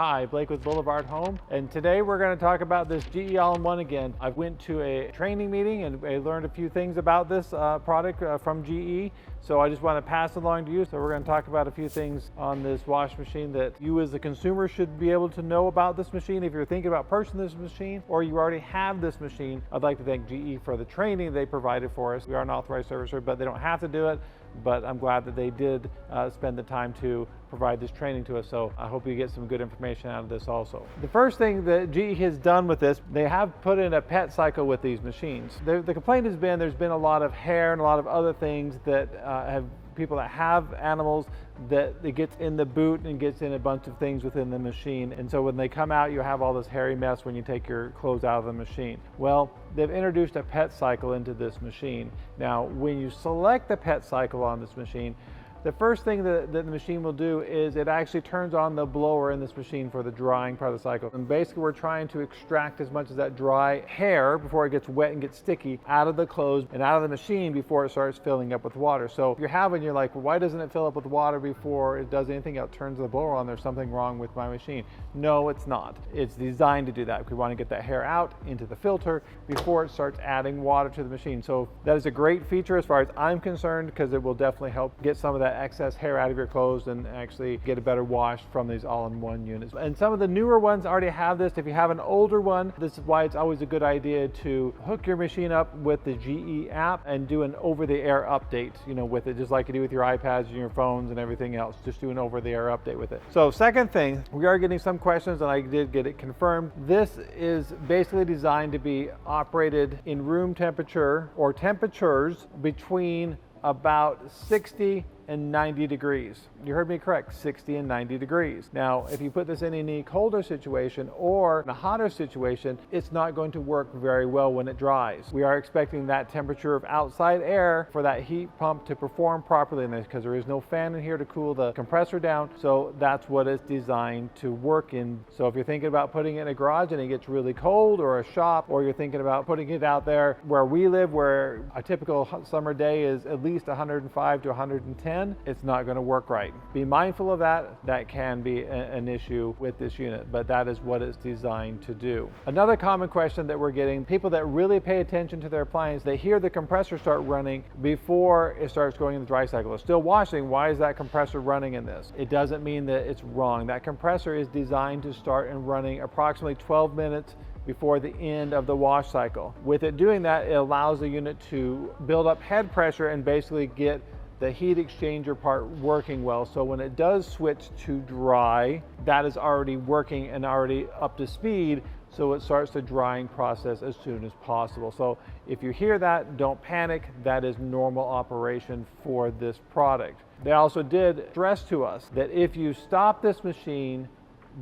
Hi, Blake with BlvdHome, and today we're going to talk about this GE All-in-One again. I went to a training meeting and I learned a few things about this product from GE, so I just want to pass it along to you. So we're going to talk about a few things on this wash machine that you as a consumer should be able to know about this machine. If you're thinking about purchasing this machine or you already have this machine, I'd like to thank GE for the training they provided for us. We are an authorized servicer, but they don't have to do it. But I'm glad that they did spend the time to provide this training to us, so I hope you get some good information out of this also. The first thing that GE has done with this, they have put in a pet cycle with these machines. The complaint has been there's been a lot of hair and a lot of other things that have people that have animals that it gets in the boot and gets in a bunch of things within the machine. And so when they come out, you have all this hairy mess when you take your clothes out of the machine. Well, they've introduced a pet cycle into this machine. Now, when you select the pet cycle on this machine, the first thing that the machine will do is it actually turns on the blower in this machine for the drying part of the cycle. And basically we're trying to extract as much of that dry hair before it gets wet and gets sticky out of the clothes and out of the machine before it starts filling up with water. So if you're like, well, why doesn't it fill up with water before it does anything else, turns the blower on, there's something wrong with my machine. No, it's not. It's designed to do that. We want to get that hair out into the filter before it starts adding water to the machine. So that is a great feature as far as I'm concerned, because it will definitely help get some of that excess hair out of your clothes and actually get a better wash from these all-in-one units. And some of the newer ones already have this. If you have an older one, this is why it's always a good idea to hook your machine up with the GE app and do an over-the-air update, with it, just like you do with your iPads and your phones and everything else. Just do an over-the-air update with it. So second thing, we are getting some questions, and I did get it confirmed. This is basically designed to be operated in room temperature or temperatures between about 60 and 90 degrees. You heard me correct, 60 and 90 degrees. Now, if you put this in any colder situation or in a hotter situation, it's not going to work very well when it dries. We are expecting that temperature of outside air for that heat pump to perform properly in this, because there is no fan in here to cool the compressor down, so that's what it's designed to work in. So if you're thinking about putting it in a garage and it gets really cold, or a shop, or you're thinking about putting it out there where we live, where a typical summer day is at least 105 to 110, it's not going to work right. Be mindful of that. That can be an issue with this unit, but that is what it's designed to do. Another common question that we're getting, people that really pay attention to their appliance, they hear the compressor start running before it starts going in the dry cycle. It's still washing. Why is that compressor running in this? It doesn't mean that it's wrong. That compressor is designed to start and running approximately 12 minutes before the end of the wash cycle. With it doing that, it allows the unit to build up head pressure and basically get the heat exchanger part working well. So when it does switch to dry, that is already working and already up to speed, so it starts the drying process as soon as possible. So if you hear that, don't panic. That is normal operation for this product. They also did stress to us that if you stop this machine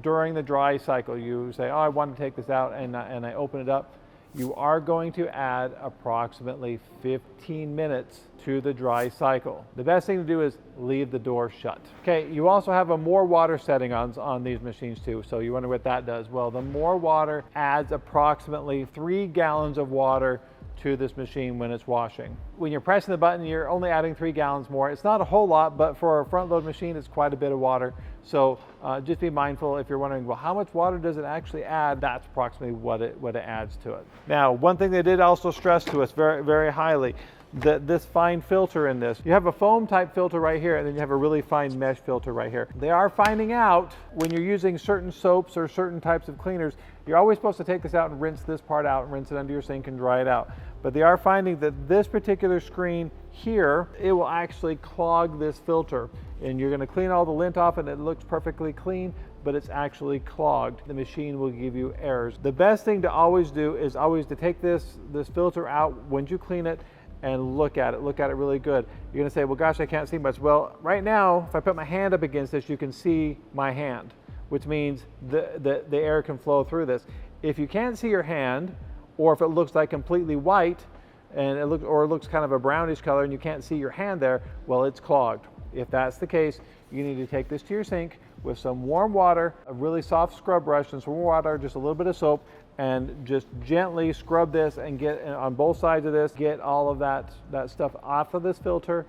during the dry cycle, you say, oh, I want to take this out, and I open it up, you are going to add approximately 15 minutes to the dry cycle. The best thing to do is leave the door shut. Okay, you also have a more water setting on these machines too, so you wonder what that does. Well, the more water adds approximately 3 gallons of water to this machine when it's washing. When you're pressing the button, you're only adding 3 gallons more. It's not a whole lot, but for a front load machine, it's quite a bit of water. So just be mindful if you're wondering, well, how much water does it actually add? That's approximately what it adds to it. Now, one thing they did also stress to us very, very highly, that this fine filter in this, you have a foam type filter right here, and then you have a really fine mesh filter right here. They are finding out when you're using certain soaps or certain types of cleaners, you're always supposed to take this out and rinse this part out and rinse it under your sink and dry it out. But they are finding that this particular screen here, it will actually clog this filter. And you're going to clean all the lint off and it looks perfectly clean, but it's actually clogged. The machine will give you errors. The best thing to always do is always to take this filter out when you clean it and look at it really good. You're going to say, well, gosh, I can't see much. Well, right now, if I put my hand up against this, you can see my hand, which means the air can flow through this. If you can't see your hand, or if it looks like completely white, and it looks kind of a brownish color and you can't see your hand there, well, it's clogged. If that's the case, you need to take this to your sink with some warm water, a really soft scrub brush and some warm water, just a little bit of soap, and just gently scrub this and get on both sides of this, get all of that stuff off of this filter,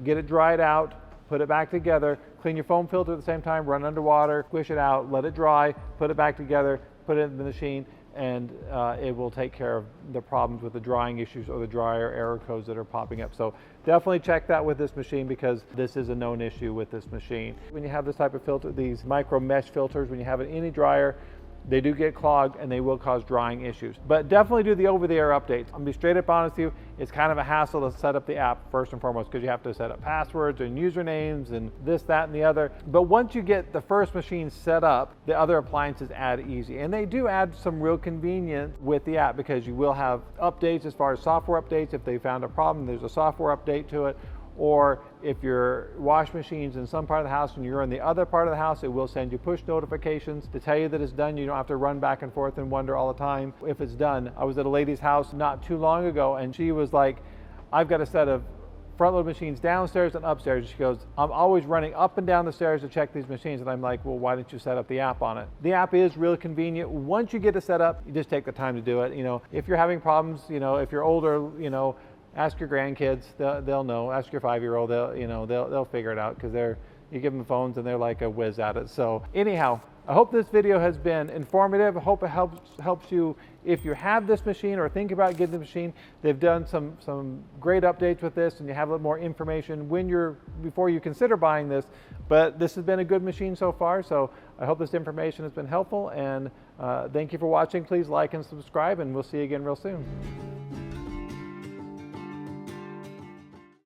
get it dried out, put it back together, clean your foam filter at the same time, run underwater, squish it out, let it dry, put it back together, put it in the machine, and it will take care of the problems with the drying issues or the dryer error codes that are popping up. So definitely check that with this machine, because this is a known issue with this machine. When you have this type of filter, these micro mesh filters, when you have it in any dryer, they do get clogged and they will cause drying issues. But definitely do the over-the-air updates. I'm gonna be straight up honest with you, it's kind of a hassle to set up the app first and foremost, because you have to set up passwords and usernames and this, that, and the other. But once you get the first machine set up, the other appliances add easy. And they do add some real convenience with the app, because you will have updates as far as software updates. If they found a problem, there's a software update to it. Or if your wash machine's in some part of the house and you're in the other part of the house, it will send you push notifications to tell you that it's done. You don't have to run back and forth and wonder all the time if it's done. I was at a lady's house not too long ago, and she was like, I've got a set of front load machines downstairs and upstairs. She goes, I'm always running up and down the stairs to check these machines. And I'm like, well, why didn't you set up the app on it? The app is really convenient. Once you get it set up, you just take the time to do it. You know, if you're having problems, you know, if you're older, you know, ask your grandkids, they'll know. Ask your 5-year-old, they'll figure it out, because you give them phones and they're like a whiz at it. So anyhow, I hope this video has been informative. I hope it helps you if you have this machine or think about getting the machine. They've done some great updates with this, and you have a little more information before you consider buying this. But this has been a good machine so far, so I hope this information has been helpful, and thank you for watching. Please like and subscribe, and we'll see you again real soon.